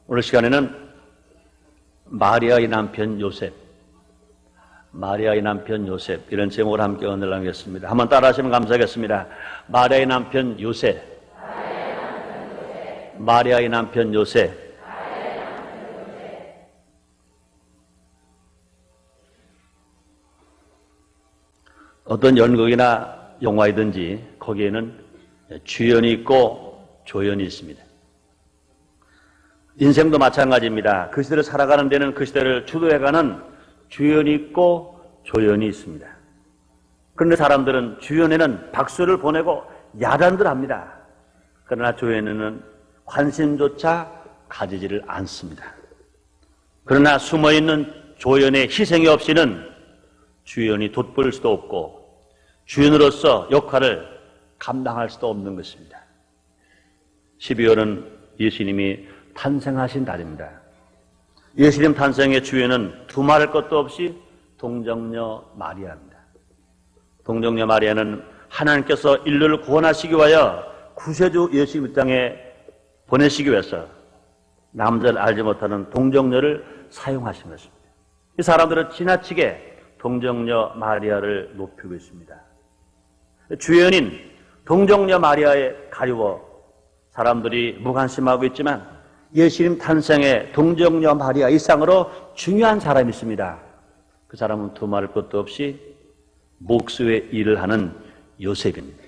오늘 시간에는 마리아의 남편 요셉, 마리아의 남편 요셉 이런 제목을 함께 오늘 나누겠습니다. 한번 따라하시면 감사하겠습니다. 마리아의 남편 요셉, 마리아의 남편 요셉. 어떤 연극이나 영화이든지 거기에는 주연이 있고 조연이 있습니다. 인생도 마찬가지입니다. 그 시대를 살아가는 데는 그 시대를 주도해가는 주연이 있고 조연이 있습니다. 그런데 사람들은 주연에는 박수를 보내고 야단들 합니다. 그러나 조연에는 관심조차 가지지를 않습니다. 그러나 숨어있는 조연의 희생이 없이는 주연이 돋보일 수도 없고 주연으로서 역할을 감당할 수도 없는 것입니다. 12월은 예수님이 탄생하신 달입니다. 예수님 탄생의 주연은 두말할 것도 없이 동정녀 마리아입니다. 동정녀 마리아는 하나님께서 인류를 구원하시기 위하여 구세주 예수님 땅에 보내시기 위해서 남자를 알지 못하는 동정녀를 사용하신 것입니다. 이 사람들은 지나치게 동정녀 마리아를 높이고 있습니다. 주연인 동정녀 마리아에 가리워 사람들이 무관심하고 있지만 예수님 탄생의 동정녀 마리아 이상으로 중요한 사람이 있습니다. 그 사람은 두말할 것도 없이 목수의 일을 하는 요셉입니다.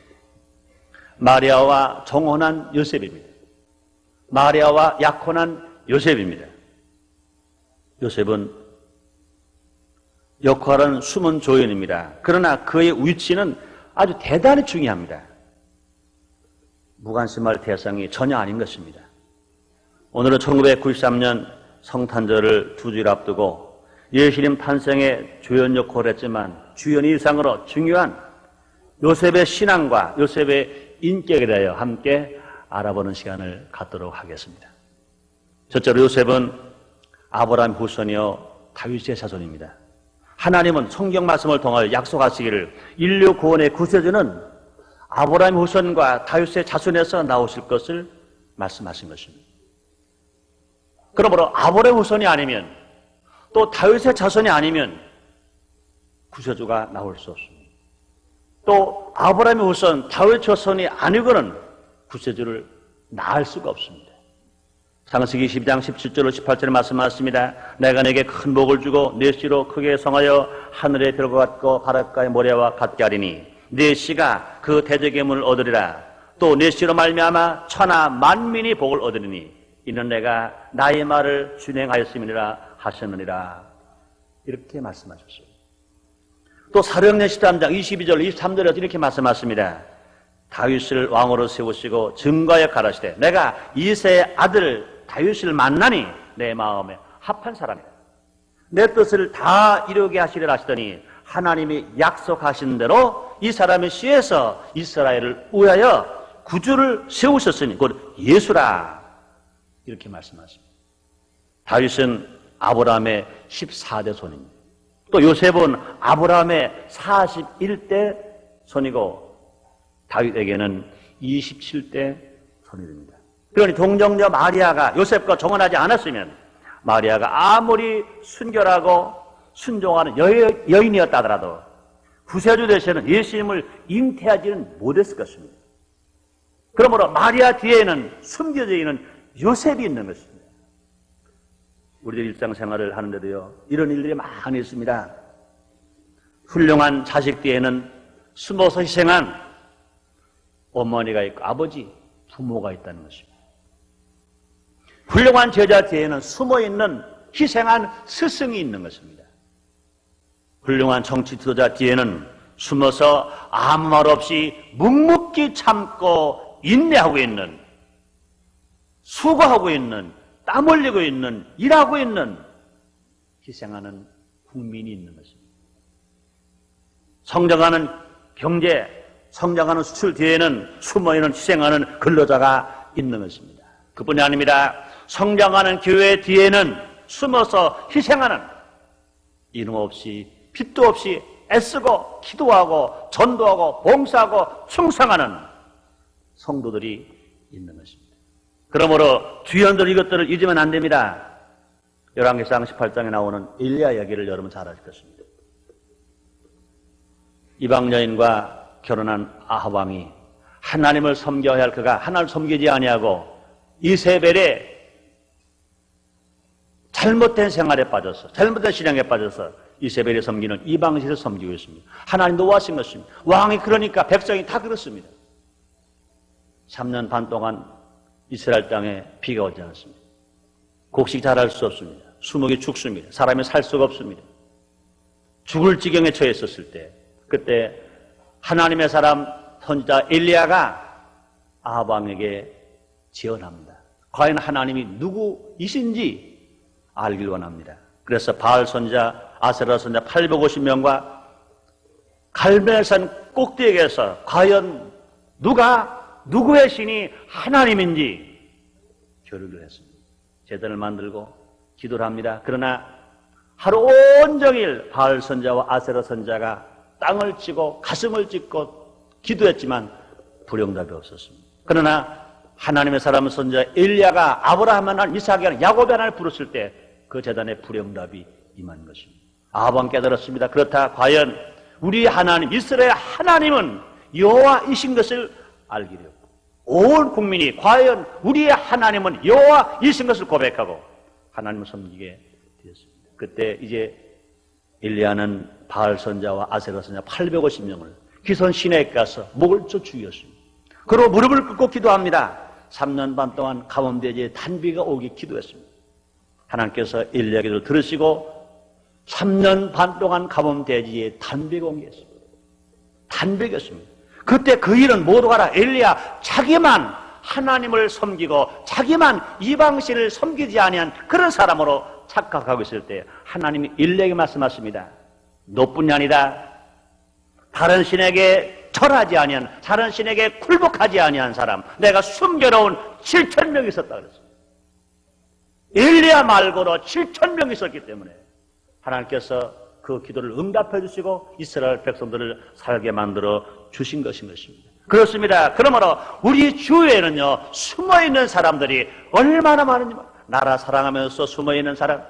마리아와 정혼한 요셉입니다. 마리아와 약혼한 요셉입니다. 요셉은 역할은 숨은 조연입니다. 그러나 그의 위치는 아주 대단히 중요합니다. 무관심할 대상이 전혀 아닌 것입니다. 오늘은 1993년 성탄절을 2주일 앞두고 예수님 탄생의 조연 역할을 했지만 주연 이상으로 중요한 요셉의 신앙과 요셉의 인격에 대하여 함께 알아보는 시간을 갖도록 하겠습니다. 첫째로 요셉은 아브라함 후손이요 다윗의 자손입니다. 하나님은 성경 말씀을 통하여 약속하시기를 인류 구원의 구세주는 아브라함 후손과 다윗의 자손에서 나오실 것을 말씀하신 것입니다. 그러므로 아브라함 후손이 아니면 또 다윗의 자손이 아니면 구세주가 나올 수 없습니다. 또 아브라함의 후손 다윗의 자손이 아니고는 구세주를 낳을 수가 없습니다. 창세기 12장 17절로 18절에 말씀하셨습니다. 내가 내게 큰 복을 주고 내 씨로 크게 성하여 하늘의 별과 같고 바닷가의 모래와 같게 하리니 내 씨가 그 대적의 문을 얻으리라. 또 내 씨로 말미암아 천하 만민이 복을 얻으리니 이는 내가 나의 말을 준행하였음이니라 하셨느니라. 이렇게 말씀하셨어요. 또 사도행전 13장 22절 23절에서 이렇게 말씀하십니다. 다윗을 왕으로 세우시고 증거에 가라시되 내가 이새의 아들 다윗을 만나니 내 마음에 합한 사람이다. 내 뜻을 다 이루게 하시리라 하시더니 하나님이 약속하신 대로 이 사람의 씨에서 이스라엘을 위하여 구주를 세우셨으니 곧 예수라. 이렇게 말씀하십니다. 다윗은 아브라함의 14대 손입니다. 또 요셉은 아브라함의 41대 손이고 다윗에게는 27대 손이 됩니다. 그러니 동정녀 마리아가 요셉과 정혼하지 않았으면 마리아가 아무리 순결하고 순종하는 여인이었다 하더라도 구세주 되시는 예수님을 잉태하지는 못했을 것입니다. 그러므로 마리아 뒤에는 숨겨져 있는 요셉이 있는 것입니다. 우리들 일상생활을 하는데도요 이런 일들이 많이 있습니다. 훌륭한 자식 뒤에는 숨어서 희생한 어머니가 있고 아버지, 부모가 있다는 것입니다. 훌륭한 제자 뒤에는 숨어있는 희생한 스승이 있는 것입니다. 훌륭한 정치 지도자 뒤에는 숨어서 아무 말 없이 묵묵히 참고 인내하고 있는, 수고하고 있는, 땀 흘리고 있는, 일하고 있는, 희생하는 국민이 있는 것입니다. 성장하는 경제, 성장하는 수출 뒤에는 숨어있는 희생하는 근로자가 있는 것입니다. 그뿐이 아닙니다. 성장하는 교회 뒤에는 숨어서 희생하는, 이름 없이 빚도 없이 애쓰고 기도하고 전도하고 봉사하고 충성하는 성도들이 있는 것입니다. 그러므로 주연들 이것들을 잊으면 안 됩니다. 열왕기상 18장에 나오는 엘리야 이야기를 여러분 잘 아실 것입니다. 이방 여인과 결혼한 아합 왕이 하나님을 섬겨야 할 그가 하나님을 섬기지 아니하고 이세벨의 잘못된 생활에 빠져서, 잘못된 신앙에 빠져서 이세벨이 섬기는 이방신을 섬기고 있습니다. 하나님 노하신 것입니다. 왕이 그러니까 백성이 다 그렇습니다. 3년 반 동안 이스라엘 땅에 비가 오지 않았습니다. 곡식 자랄 수 없습니다. 수목이 죽습니다. 사람이 살 수가 없습니다. 죽을 지경에 처했었을 때, 그때 하나님의 사람 선지자 엘리야가 아합 왕에게 제언합니다. 과연 하나님이 누구이신지 알길 원합니다. 그래서 바알 선지자, 아세라 선지자 850명과 갈멜산 꼭대기에서 과연 누구의 신이 하나님인지 교류를 했습니다. 제단을 만들고 기도를 합니다. 그러나 하루 온종일 바알 선지자와 아세라 선지자가 땅을 치고 가슴을 찢고 기도했지만 불응답이 없었습니다. 그러나 하나님의 사람 선지자 엘리야가 아브라함 하나님, 이삭 하나님, 야곱 하나님을 부르실 때 그 제단에 불응답이 임한 것입니다. 아합은 깨달았습니다. 그렇다, 과연 우리 하나님, 이스라엘 하나님은 여호와이신 것을 알기로 온 국민이 과연 우리의 하나님은 여호와이신 것을 고백하고 하나님을 섬기게 되었습니다. 그때 이제 엘리야는 바알 선자와 아세라 선자 850명을 기손 시내에 가서 목을 쳐 죽였습니다. 그리고 무릎을 꿇고 기도합니다. 3년 반 동안 가뭄대지에 단비가 오기 기도했습니다. 하나님께서 엘리야 기도를 들으시고 3년 반 동안 가뭄대지에 단비가 온 게 있습니다. 단비겠습니다. 그때 그 일은 모두 가라. 엘리야 자기만 하나님을 섬기고 자기만 이방신을 섬기지 아니한 그런 사람으로 착각하고 있을 때 하나님이 엘리야에게 말씀하십니다. 너뿐이 아니다. 다른 신에게 절하지 아니한, 다른 신에게 굴복하지 아니한 사람, 내가 숨겨놓은 7,000명이 있었다 그랬습니다. 엘리야 말고도 7,000명이 있었기 때문에 하나님께서 그 기도를 응답해 주시고 이스라엘 백성들을 살게 만들어 주신 것입니다. 그렇습니다. 그러므로 우리 주위에는요, 숨어있는 사람들이 얼마나 많은지, 나라 사랑하면서 숨어있는 사람,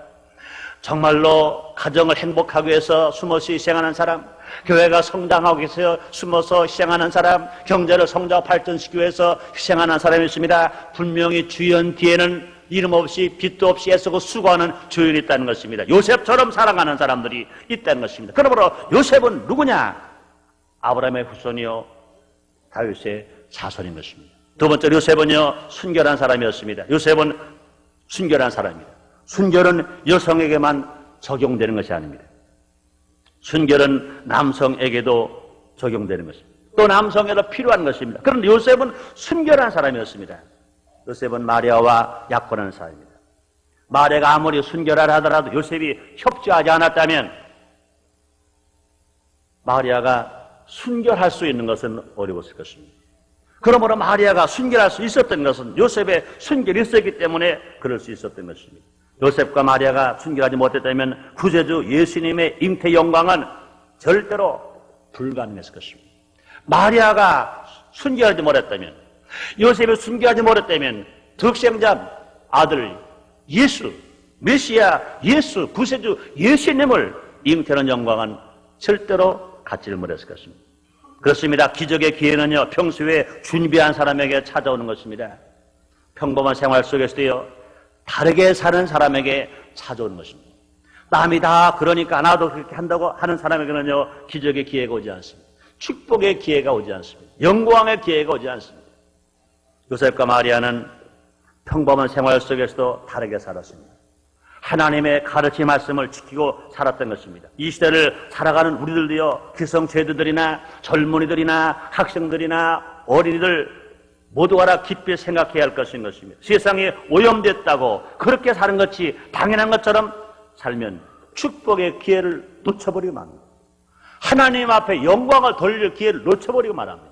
정말로 가정을 행복하기 위해서 숨어서 희생하는 사람, 교회가 성장하기 위해서 숨어서 희생하는 사람, 경제를 성장하고 발전시키기 위해서 희생하는 사람이 있습니다. 분명히 주연 뒤에는 이름 없이 빚도 없이 애쓰고 수고하는 주연이 있다는 것입니다. 요셉처럼 사랑하는 사람들이 있다는 것입니다. 그러므로 요셉은 누구냐? 아브라함의 후손이요 다윗의 자손인 것입니다. 두 번째, 요셉은요 순결한 사람이었습니다. 요셉은 순결한 사람입니다. 순결은 여성에게만 적용되는 것이 아닙니다. 순결은 남성에게도 적용되는 것입니다. 또 남성에도 필요한 것입니다. 그런데 요셉은 순결한 사람이었습니다. 요셉은 마리아와 약혼하는 사람입니다. 마리아가 아무리 순결하라 하더라도 요셉이 협조하지 않았다면 마리아가 순결할 수 있는 것은 어려웠을 것입니다. 그러므로 마리아가 순결할 수 있었던 것은 요셉의 순결이 있었기 때문에 그럴 수 있었던 것입니다. 요셉과 마리아가 순결하지 못했다면 구세주 예수님의 잉태 영광은 절대로 불가능했을 것입니다. 마리아가 순결하지 못했다면, 요셉이 순결하지 못했다면 덕생자 아들 예수, 메시아 예수, 구세주 예수님을 잉태하는 영광은 절대로 갖지를 못했을 것입니다. 그렇습니다. 기적의 기회는요 평소에 준비한 사람에게 찾아오는 것입니다. 평범한 생활 속에서도요 다르게 사는 사람에게 찾아오는 것입니다. 남이 다 그러니까 나도 그렇게 한다고 하는 사람에게는요 기적의 기회가 오지 않습니다. 축복의 기회가 오지 않습니다. 영광의 기회가 오지 않습니다. 요셉과 마리아는 평범한 생활 속에서도 다르게 살았습니다. 하나님의 가르침 말씀을 지키고 살았던 것입니다. 이 시대를 살아가는 우리들도요 기성세대들이나 젊은이들이나 학생들이나 어린이들 모두가 깊이 생각해야 할 것인 것입니다. 세상이 오염됐다고 그렇게 사는 것이 당연한 것처럼 살면 축복의 기회를 놓쳐버리고 맙니다. 하나님 앞에 영광을 돌릴 기회를 놓쳐버리고 말합니다.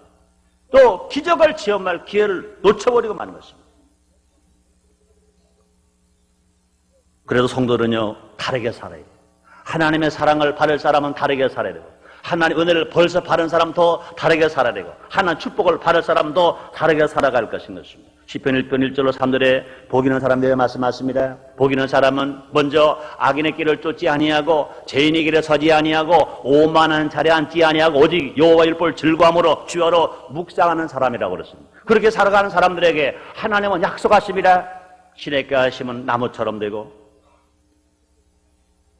또 기적을 체험할 기회를 놓쳐버리고 마는 것입니다. 그래도 성도는요 다르게 살아야 돼요. 하나님의 사랑을 받을 사람은 다르게 살아야 되고, 하나님 은혜를 벌써 받은 사람도 다르게 살아야 되고, 하나님 축복을 받을 사람도 다르게 살아갈 것인 것입니다. 시편 1편 1절로 3절에 복 있는 사람들에게 말씀하십니다. 복 있는 사람은 먼저 악인의 길을 쫓지 아니하고 죄인의 길에 서지 아니하고 오만한 자리에 앉지 아니하고 오직 여호와의 율법을 즐거움으로 주야로 묵상하는 사람이라고 그랬습니다. 그렇게 살아가는 사람들에게 하나님은 약속하십니다. 시냇가에 하시면 나무처럼 되고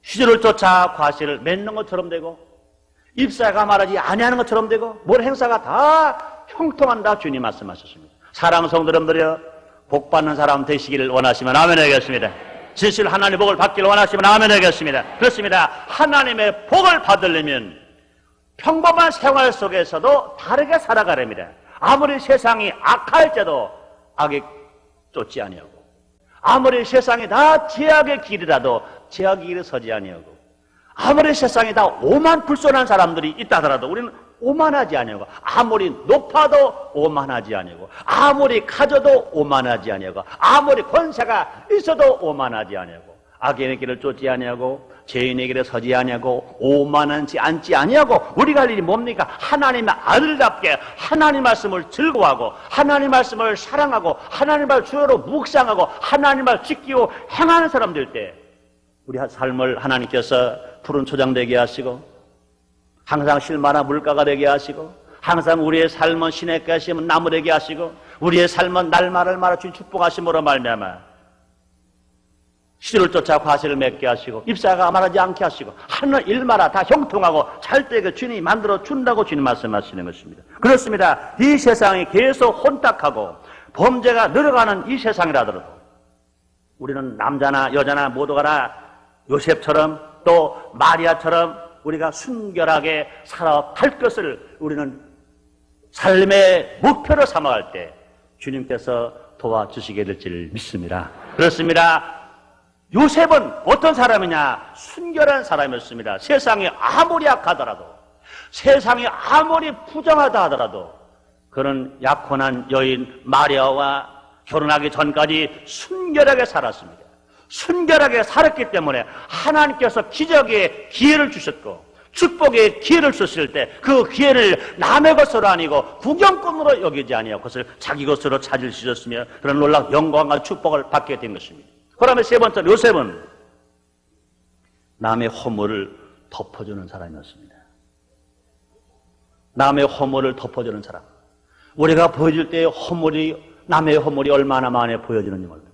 시절을 쫓아 과실을 맺는 것처럼 되고 입사가 말하지 아니하는 것처럼 되고 뭘 행사가 다 형통한다 주님 말씀하셨습니다. 사랑하는 성도 여러분들이여, 복받는 사람 되시기를 원하시면 아멘 하겠습니다. 진실 하나님의 복을 받기를 원하시면 아멘 하겠습니다. 그렇습니다. 하나님의 복을 받으려면 평범한 생활 속에서도 다르게 살아가렵니다. 아무리 세상이 악할지도 악에 쫓지 아니하고 아무리 세상이 다 죄악의 길이라도 죄악의 길에 서지 아니하고 아무리 세상에 다 오만불손한 사람들이 있다 하더라도 우리는 오만하지 아니하고 아무리 높아도 오만하지 아니하고 아무리 가져도 오만하지 아니하고 아무리 권세가 있어도 오만하지 아니하고 악인의 길을 쫓지 아니하고 죄인의 길에 서지 아니하고 오만하지 않지 아니하고 우리가 할 일이 뭡니까? 하나님의 아들답게 하나님 말씀을 즐거워하고 하나님 말씀을 사랑하고 하나님 말씀을 주요로 묵상하고 하나님 말씀을 지키고 행하는 사람들 때 우리 삶을 하나님께서 푸른 초장 되게 하시고 항상 실마나 물가가 되게 하시고 항상 우리의 삶은 시냇가에 심은 나무 되게 하시고 우리의 삶은 날마를 말아 주신 축복하심으로 말미암아 시를 쫓아 과실을 맺게 하시고 입사가 말하지 않게 하시고 하는 일마다 다 형통하고 잘 되게 주님이 만들어 준다고 주님 말씀하시는 것입니다. 그렇습니다. 이 세상이 계속 혼탁하고 범죄가 늘어가는 이 세상이라더라도 우리는 남자나 여자나 모두가 다 요셉처럼 또 마리아처럼 우리가 순결하게 살아갈 것을 우리는 삶의 목표로 삼아갈 때 주님께서 도와주시게 될 줄 믿습니다. 그렇습니다. 요셉은 어떤 사람이냐? 순결한 사람이었습니다. 세상이 아무리 악하더라도 세상이 아무리 부정하다 하더라도 그는 약혼한 여인 마리아와 결혼하기 전까지 순결하게 살았습니다. 순결하게 살았기 때문에 하나님께서 기적의 기회를 주셨고 축복의 기회를 주실 때 그 기회를 남의 것으로 아니고 구경꾼으로 여기지 아니하고 그것을 자기 것으로 찾을 수 있었으며 그런 놀라운 영광과 축복을 받게 된 것입니다. 그러면 세 번째 요셉은 남의 허물을 덮어주는 사람이었습니다. 남의 허물을 덮어주는 사람. 우리가 보여줄 때의 허물이 남의 허물이 얼마나 많이 보여지는지 모릅니다.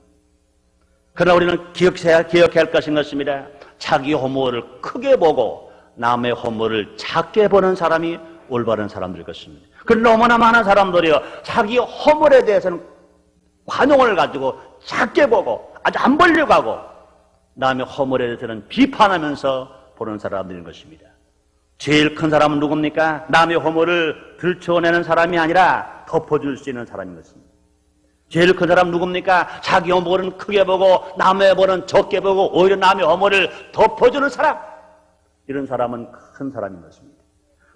그러나 우리는 기억해야 할 것인 것입니다. 자기 허물을 크게 보고 남의 허물을 작게 보는 사람이 올바른 사람들 것입니다. 그런데 너무나 많은 사람들이요 자기 허물에 대해서는 관용을 가지고 작게 보고 아주 안 보려고 하고 남의 허물에 대해서는 비판하면서 보는 사람들인 것입니다. 제일 큰 사람은 누굽니까? 남의 허물을 들춰내는 사람이 아니라 덮어줄 수 있는 사람인 것입니다. 제일 큰 사람 누굽니까? 자기 허물은 크게 보고 남의 허물은 적게 보고 오히려 남의 허물을 덮어주는 사람. 이런 사람은 큰 사람인 것입니다.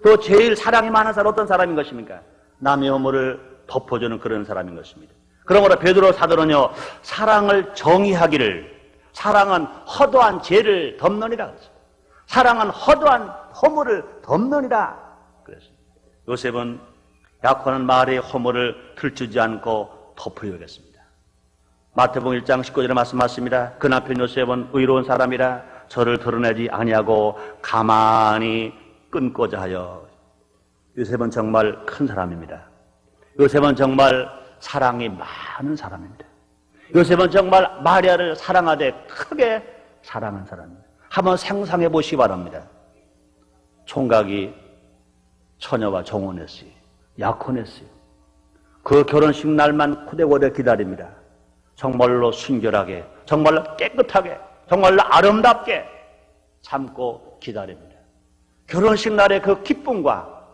또 제일 사랑이 많은 사람 어떤 사람인 것입니까? 남의 허물을 덮어주는 그런 사람인 것입니다. 그러므로 베드로 사도는요 사랑을 정의하기를 사랑은 허도한 죄를 덮느니라 그랬어요. 사랑은 허도한 허물을 덮느니라 그랬습니다. 요셉은 약혼한 마리아의 허물을 들추지 않고 덮어야겠습니다. 마태복음 1장 19절에 말씀하십니다. 그 남편 요셉은 의로운 사람이라 저를 드러내지 아니하고 가만히 끊고자 하여. 요셉은 정말 큰 사람입니다. 요셉은 정말 사랑이 많은 사람입니다. 요셉은 정말 마리아를 사랑하되 크게 사랑한 사람입니다. 한번 상상해 보시기 바랍니다. 총각이 처녀와 정혼했어요. 약혼했어요. 그 결혼식 날만 고대고대 기다립니다. 정말로 순결하게, 정말로 깨끗하게, 정말로 아름답게 참고 기다립니다. 결혼식 날의 그 기쁨과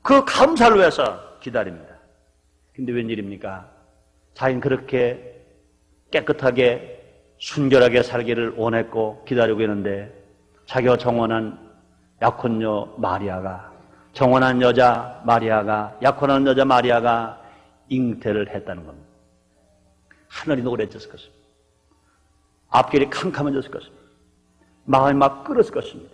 그 감사를 위해서 기다립니다. 근데 웬일입니까? 자기는 그렇게 깨끗하게 순결하게 살기를 원했고 기다리고 있는데 자기가 정혼한 약혼녀 마리아가 정혼한 여자 마리아가 약혼한 여자 마리아가 잉태를 했다는 겁니다. 하늘이 노래졌을 것입니다. 앞길이 캄캄해졌을 것입니다. 마음이 막 끓었을 것입니다.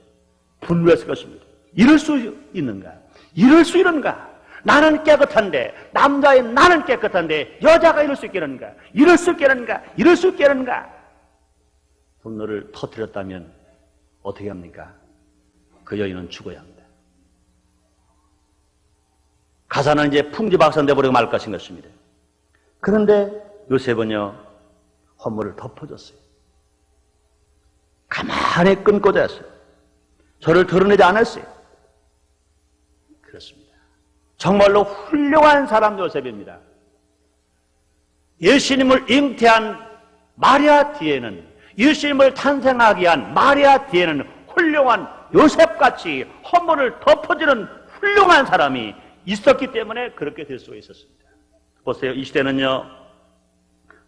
분노했을 것입니다. 이럴 수 있는가? 이럴 수 있는가? 나는 깨끗한데, 남자인 나는 깨끗한데 여자가 이럴 수 있겠는가? 이럴 수 있겠는가? 이럴 수 있겠는가? 분노를 터뜨렸다면 어떻게 합니까? 그 여인은 죽어야 합니다. 가사는 이제 풍지박산돼 버리고 말 것인 것입니다. 그런데 요셉은요, 허물을 덮어줬어요. 가만히 끊고자 했어요. 저를 드러내지 않았어요. 그렇습니다. 정말로 훌륭한 사람 요셉입니다. 예수님을 잉태한 마리아 뒤에는, 예수님을 탄생하게 한 마리아 뒤에는 훌륭한 요셉같이 허물을 덮어주는 훌륭한 사람이 있었기 때문에 그렇게 될 수가 있었습니다. 보세요. 이 시대는요,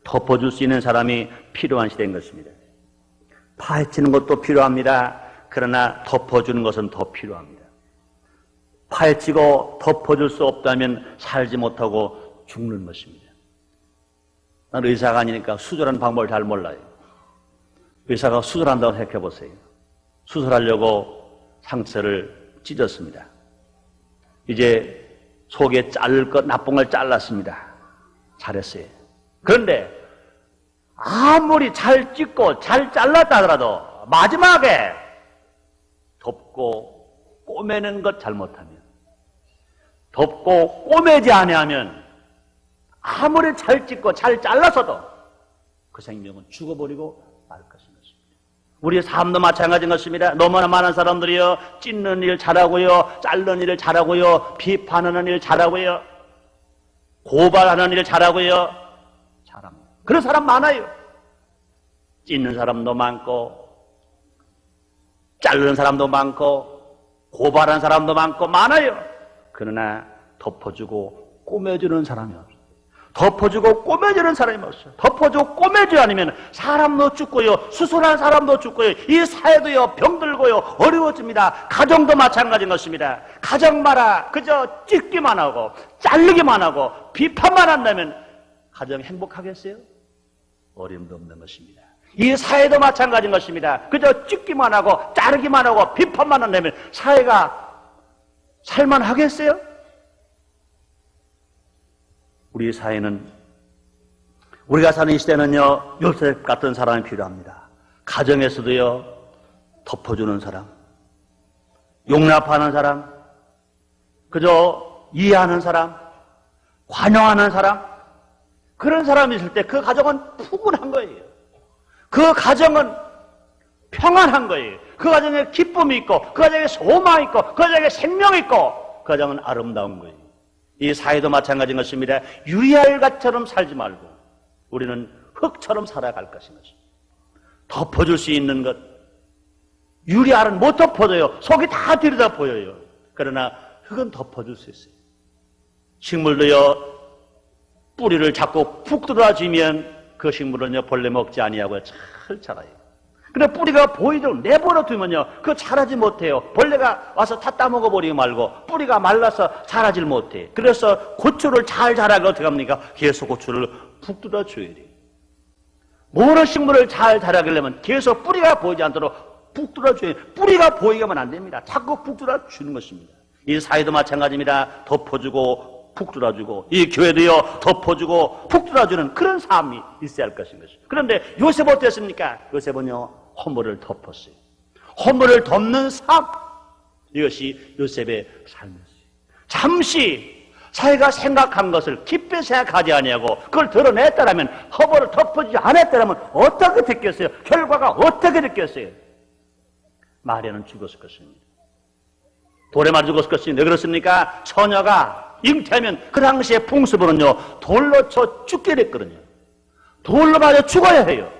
덮어줄 수 있는 사람이 필요한 시대인 것입니다. 파헤치는 것도 필요합니다. 그러나 덮어주는 것은 더 필요합니다. 파헤치고 덮어줄 수 없다면 살지 못하고 죽는 것입니다. 난 의사가 아니니까 수술하는 방법을 잘 몰라요. 의사가 수술한다고 생각해 보세요. 수술하려고 상처를 찢었습니다. 이제 속에 자를 것, 나쁜 걸 잘랐습니다. 잘했어요. 그런데 아무리 잘 찢고 잘 잘랐다 하더라도 마지막에 덮고 꼬매는 것 잘못하면, 덮고 꼬매지 아니하면 아무리 잘 찢고 잘 잘라서도 그 생명은 죽어버리고 말 것입니다. 우리의 삶도 마찬가지인 것입니다. 너무나 많은 사람들이요, 찢는 일 잘하고요, 자르는 일을 잘하고요, 비판하는 일 잘하고요, 고발하는 일 잘하고요, 잘합니다. 그런 사람 많아요. 찢는 사람도 많고, 자르는 사람도 많고, 고발하는 사람도 많고 많아요. 그러나 덮어주고 꼬매주는 사람이 없어요. 덮어주고 꼬매주는 사람이 없어요. 덮어주고 꼬매주지 않으면 사람도 죽고요, 수술한 사람도 죽고요, 이 사회도요 병들고요 어려워집니다. 가정도 마찬가지인 것입니다. 가정마다 그저 찢기만 하고 자르기만 하고 비판만 한다면 가정 행복하겠어요? 어림도 없는 것입니다. 이 사회도 마찬가지인 것입니다. 그저 찢기만 하고 자르기만 하고 비판만 한다면 사회가 살만하겠어요? 우리 사회는, 우리가 사는 이 시대는요, 요셉 같은 사람이 필요합니다. 가정에서도요, 덮어주는 사람, 용납하는 사람, 그저 이해하는 사람, 관용하는 사람, 그런 사람이 있을 때 그 가정은 푸근한 거예요. 그 가정은 평안한 거예요. 그 가정에 기쁨이 있고, 그 가정에 소망이 있고, 그 가정에 생명이 있고, 그 가정은 아름다운 거예요. 이 사회도 마찬가지인 것입니다. 유리알같처럼 살지 말고 우리는 흙처럼 살아갈 것인 것입니다. 덮어줄 수 있는 것, 유리알은 못 덮어줘요. 속이 다 들여다 보여요. 그러나 흙은 덮어줄 수 있어요. 식물도요, 뿌리를 자꾸 푹 들어주면 그 식물은요 벌레 먹지 아니하고 잘 자라요. 근데 뿌리가 보이도록 내버려 두면요, 그거 자라지 못해요. 벌레가 와서 다 따먹어버리고 말고 뿌리가 말라서 자라질 못해. 그래서 고추를 잘 자라게 어떻게 합니까? 계속 고추를 푹 뜯어줘야 돼요. 모든 식물을 잘 자라려면 계속 뿌리가 보이지 않도록 푹 뜯어줘야 돼요. 뿌리가 보이게 하면 안 됩니다. 자꾸 푹 뜯어주는 것입니다. 이 사회도 마찬가지입니다. 덮어주고 푹 뜯어주고, 이 교회도요 덮어주고 푹 뜯어주는 그런 삶이 있어야 할 것인 것입니다. 그런데 요셉 어땠습니까? 요셉은요 허물을 덮었어요. 허물을 덮는 삶, 이것이 요셉의 삶이었어요. 잠시 자기가 생각한 것을 깊이 생각하지 아니하고 그걸 드러냈다라면, 허물을 덮어주지 않았다라면 어떻게 됐겠어요? 결과가 어떻게 됐겠어요? 마리아는 죽었을 것입니다. 돌에 맞아 죽었을 것입니다. 왜 그렇습니까? 처녀가 잉태하면 그 당시의 풍습으로는요 돌로 쳐 죽게 됐거든요. 돌로 맞아 죽어야 해요.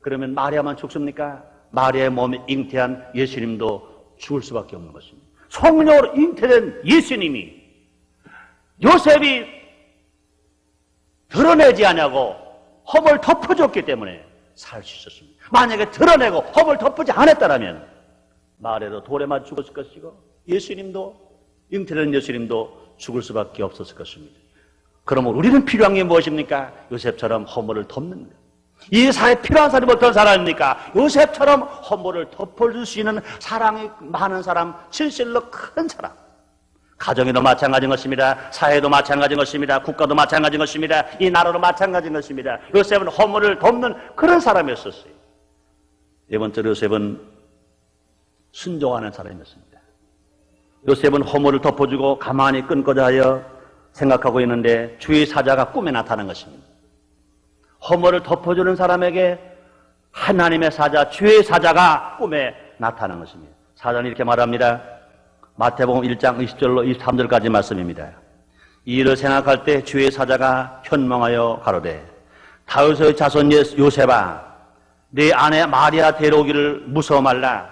그러면 마리아만 죽습니까? 마리아의 몸에 잉태한 예수님도 죽을 수밖에 없는 것입니다. 성령으로 잉태된 예수님이 요셉이 드러내지 않냐고 허물 덮어줬기 때문에 살 수 있었습니다. 만약에 드러내고 허물 덮지 않았다면 마리아도 돌에 맞아 죽었을 것이고 예수님도, 잉태된 예수님도 죽을 수밖에 없었을 것입니다. 그러면 우리는 필요한 게 무엇입니까? 요셉처럼 허물을 덮는 것. 이 사회에 필요한 사람이 어떤 사람입니까? 요셉처럼 허물을 덮어줄 수 있는 사랑이 많은 사람, 진실로 큰 사람, 가정에도 마찬가지인 것입니다. 사회도 마찬가지인 것입니다. 국가도 마찬가지인 것입니다. 이 나라도 마찬가지인 것입니다. 요셉은 허물을 덮는 그런 사람이었었어요. 네 번째로 요셉은 순종하는 사람이었습니다. 요셉은 허물을 덮어주고 가만히 끊고자 하여 생각하고 있는데 주의 사자가 꿈에 나타난 것입니다. 허물을 덮어주는 사람에게 하나님의 사자, 주의 사자가 꿈에 나타난 것입니다. 사자는 이렇게 말합니다. 마태복음 1장 20절로 23절까지 말씀입니다. 이 일을 생각할 때 주의 사자가 현몽하여 가로되 다윗의 자손 요셉아 네 아내 마리아 데려오기를 무서워 말라.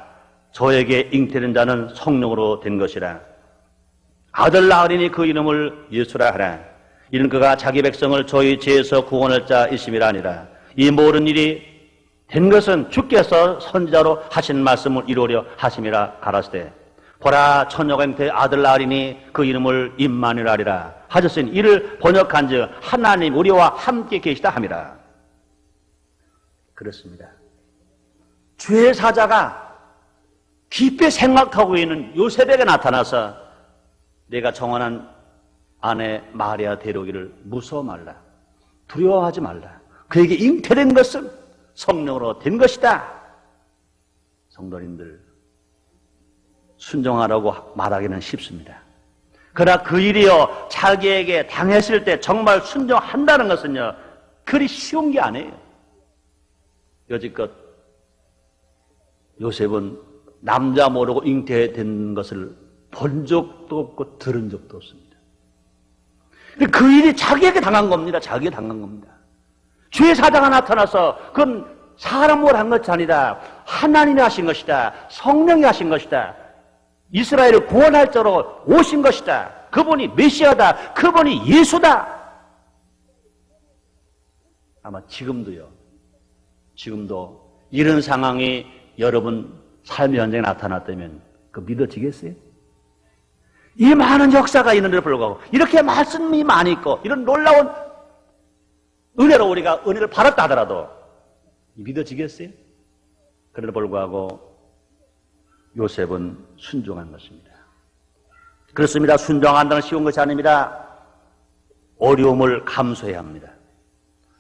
저에게 잉태된 자는 성령으로 된 것이라. 아들 낳으리니 그 이름을 예수라 하라. 이는 그가 자기 백성을 저희 죄에서 구원할 자이심이라 아니라. 이 모든 일이 된 것은 주께서 선지자로 하신 말씀을 이루려 하심이라 가라사대 보라 처녀가 잉태 아들 낳으리니 그 이름을 임마누엘 하리라 하셨으니 이를 번역한즉 하나님 우리와 함께 계시다 함이라. 그렇습니다. 주의 사자가 깊이 생각하고 있는 요셉에게 나타나서 내가 정원한 아내 마리아 데려오기를 무서워 말라. 두려워하지 말라. 그에게 잉태된 것은 성령으로 된 것이다. 성도님들, 순종하라고 말하기는 쉽습니다. 그러나 그 일이요 자기에게 당했을 때 정말 순종한다는 것은요 그리 쉬운 게 아니에요. 여지껏 요셉은 남자 모르고 잉태된 것을 본 적도 없고 들은 적도 없습니다. 그 일이 자기에게 당한 겁니다. 자기에게 당한 겁니다. 주의 사자가 나타나서 그건 사람으로 한 것이 아니라 하나님이 하신 것이다. 성령이 하신 것이다. 이스라엘을 구원할 자로 오신 것이다. 그분이 메시아다. 그분이 예수다. 아마 지금도 이런 상황이 여러분 삶의 현장에 나타났다면 그 믿어지겠어요? 이 많은 역사가 있는데도 불구하고 이렇게 말씀이 많이 있고 이런 놀라운 은혜로 우리가 은혜를 받았다 하더라도 믿어지겠어요? 그럼에도 불구하고 요셉은 순종한 것입니다. 그렇습니다. 순종한다는 쉬운 것이 아닙니다. 어려움을 감수해야 합니다.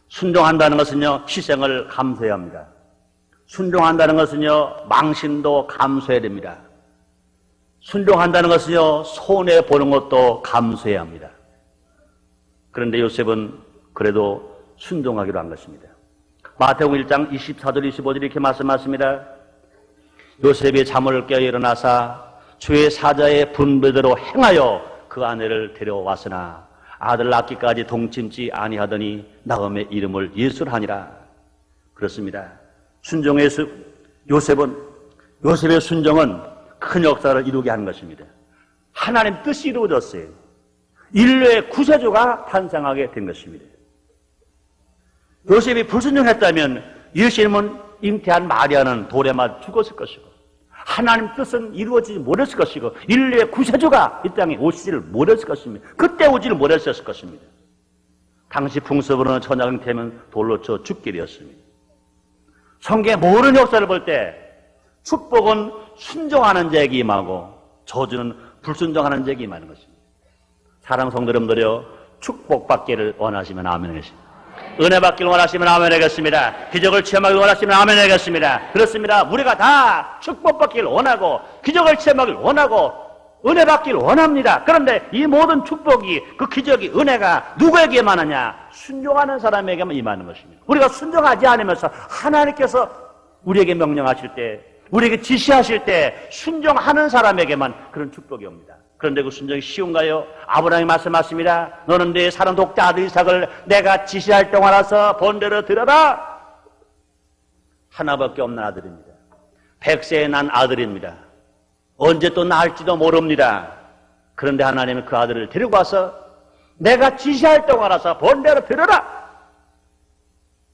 순종한다는 것은요 희생을 감수해야 합니다. 순종한다는 것은요 망신도 감수해야 됩니다. 순종한다는 것은요 손해보는 것도 감수해야 합니다. 그런데 요셉은 그래도 순종하기로 한 것입니다. 마태복음 1장 24절 25절 이렇게 말씀하십니다. 요셉이 잠을 깨어 일어나사 주의 사자의 분배대로 행하여 그 아내를 데려왔으나 아들 낳기까지 동침지 아니하더니 나음의 이름을 예수라 하니라. 그렇습니다. 요셉의 순종은 큰 역사를 이루게 한 것입니다. 하나님 뜻이 이루어졌어요. 인류의 구세주가 탄생하게 된 것입니다. 요셉이 불순종했다면 예수님은 잉태한 마리아는 돌에 맞아 죽었을 것이고 하나님 뜻은 이루어지지 못했을 것이고 인류의 구세주가 이 땅에 오시지를 못했을 것입니다. 그때 오지를 못했을 것입니다. 당시 풍습으로는 처녀가 잉태하면 돌로 쳐 죽게 되었습니다. 성경의 모든 역사를 볼 때 축복은 순종하는 자에게 임하고 저주는 불순종하는 자에게 임하는 것입니다. 사랑하는 성도 여러분들이여 축복받기를 원하시면 아멘 하겠습니다. 은혜 받기를 원하시면 아멘 하겠습니다. 기적을 체험하기를 원하시면 아멘 하겠습니다. 그렇습니다. 우리가 다 축복받기를 원하고 기적을 체험하기를 원하고 은혜 받기를 원합니다. 그런데 이 모든 축복이 그 기적이 은혜가 누구에게 임하느냐? 순종하는 사람에게만 임하는 것입니다. 우리가 순종하지 않으면서 하나님께서 우리에게 명령하실 때 우리에게 지시하실 때 순종하는 사람에게만 그런 축복이 옵니다. 그런데 그 순종이 쉬운가요? 아브라함이 말씀하십니다. 너는 네 사랑 독자 아들 이삭을 내가 지시할 동안라서 본대로 들어라. 하나밖에 없는 아들입니다. 100세에 난 아들입니다. 언제 또 낳을지도 모릅니다. 그런데 하나님은 그 아들을 데리고 와서 내가 지시할 동안라서 본대로 들어라.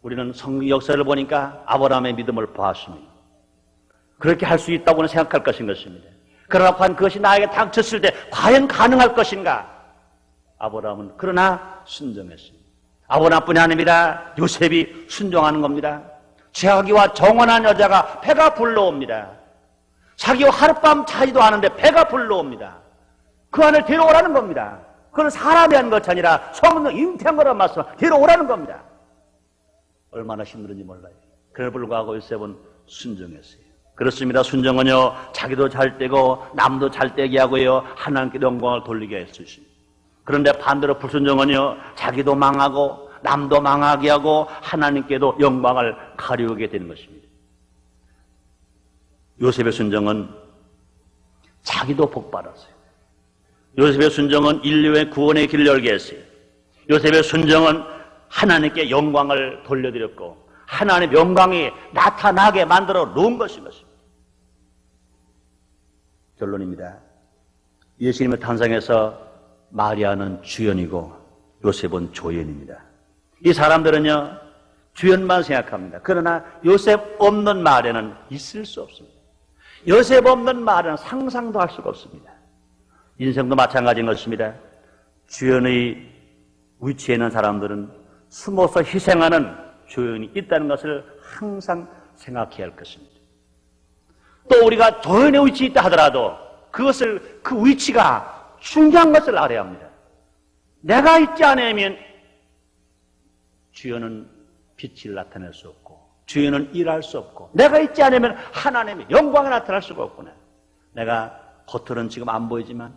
우리는 성경 역사를 보니까 아브라함의 믿음을 보았습니다. 그렇게 할 수 있다고는 생각할 것입니다. 그러나 과연 그것이 나에게 닥쳤을 때 과연 가능할 것인가? 아브라함은 그러나 순종했습니다. 아브라함뿐이 아닙니다. 요셉이 순종하는 겁니다. 자기와 정원한 여자가 배가 불러옵니다. 자기와 하룻밤 자지도 않은데 배가 불러옵니다. 그 안을 데려오라는 겁니다. 그건 사람이 한 것이 아니라 성령 잉태한 거란 말씀, 데려오라는 겁니다. 얼마나 힘들은지 몰라요. 그래 불구하고 요셉은 순종했어요. 그렇습니다. 순종은요, 자기도 잘 되고 남도 잘 되게 하고요, 하나님께 영광을 돌리게 했으십니다. 그런데 반대로 불순종은요, 자기도 망하고 남도 망하게 하고 하나님께도 영광을 가려우게 되는 것입니다. 요셉의 순종은 자기도 복 받았어요. 요셉의 순종은 인류의 구원의 길을 열게 했어요. 요셉의 순종은 하나님께 영광을 돌려드렸고 하나님의 영광이 나타나게 만들어 놓은 것입니다. 결론입니다. 예수님의 탄생에서 마리아는 주연이고 요셉은 조연입니다. 이 사람들은요, 주연만 생각합니다. 그러나 요셉 없는 마리아는 있을 수 없습니다. 요셉 없는 마리아는 상상도 할 수가 없습니다. 인생도 마찬가지인 것입니다. 주연의 위치에 있는 사람들은 숨어서 희생하는 조연이 있다는 것을 항상 생각해야 할 것입니다. 또 우리가 조연의 위치에 있다 하더라도 그것을, 그 위치가 중요한 것을 알아야 합니다. 내가 있지 않으면 주연은 빛을 나타낼 수 없고 주연은 일할 수 없고 내가 있지 않으면 하나님의 영광이 나타날 수가 없구나. 내가 겉으로는 지금 안 보이지만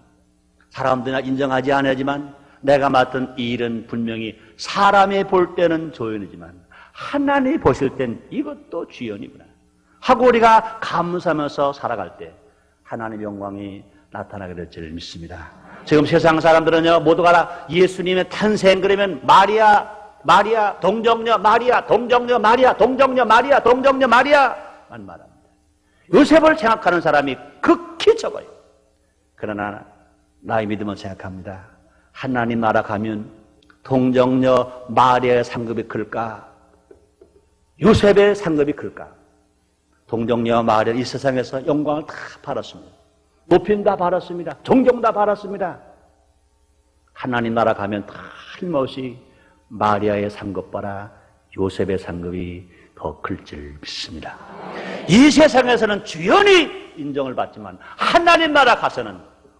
사람들이나 인정하지 않지만 내가 맡은 이 일은 분명히 사람이 볼 때는 조연이지만 하나님이 보실 땐 이것도 주연이구나 하고 우리가 감사하면서 살아갈 때 하나님의 영광이 나타나게 될 줄 믿습니다. 지금 세상 사람들은요, 모두가 다 예수님의 탄생 그러면 마리아, 동정녀, 마리아, 동정녀, 마리아, 동정녀, 마리아, 동정녀, 마리아만 말합니다. 요셉을 생각하는 사람이 극히 적어요. 그러나 나의 믿음은 생각합니다. 하나님 나라 가면 동정녀 마리아의 상급이 클까? 요셉의 상급이 클까? 동정녀 마리아 이 세상에서 영광을 다 받았습니다. 높임 다 받았습니다. 존경 다 받았습니다. 하나님 나라 가면 틀림없이 마리아의 상급보다 요셉의 상급이 더 클 줄 믿습니다. 이 세상에서는 주연이 인정을 받지만 하나님 나라 가서는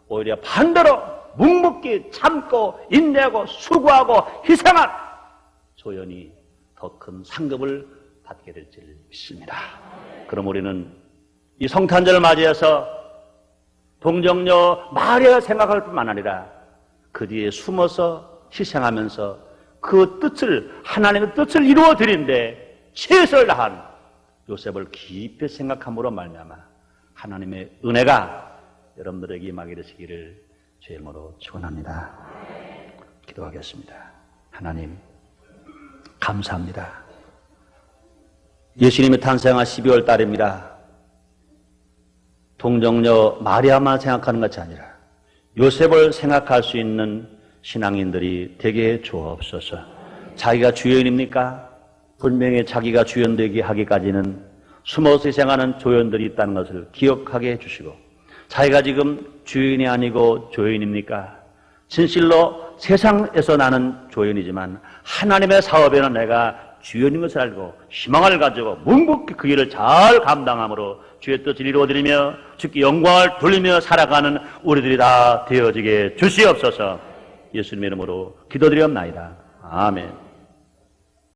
오히려 반대로 묵묵히 참고 인내하고 수고하고 희생한 조연이 더 큰 상급을 받게 될 줄 믿습니다. 그럼 우리는 이 성탄절을 맞이해서 동정녀 마리아를 생각할 뿐만 아니라 그 뒤에 숨어서 희생하면서 그 뜻을, 하나님의 뜻을 이루어 드린데 최선을 다한 요셉을 깊이 생각함으로 말미암아 하나님의 은혜가 여러분들에게 임하게 되시기를 주의 이름으로 축원합니다. 기도하겠습니다. 하나님 감사합니다. 예수님의 탄생한 12월 달입니다. 동정녀 마리아만 생각하는 것이 아니라 요셉을 생각할 수 있는 신앙인들이 되게 주옵소서. 자기가 주연입니까? 분명히 자기가 주연되게 하기까지는 숨어서 희생하는 조연들이 있다는 것을 기억하게 해주시고, 자기가 지금 주연이 아니고 조연입니까? 진실로 세상에서 나는 조연이지만 하나님의 사업에는 내가 주연인 것을 알고 희망을 가지고 묵묵히 그 일을 잘 감당함으로 주의 뜻을 이루어드리며 주께 영광을 돌리며 살아가는 우리들이 다 되어지게 주시옵소서. 예수님의 이름으로 기도드리옵나이다. 아멘.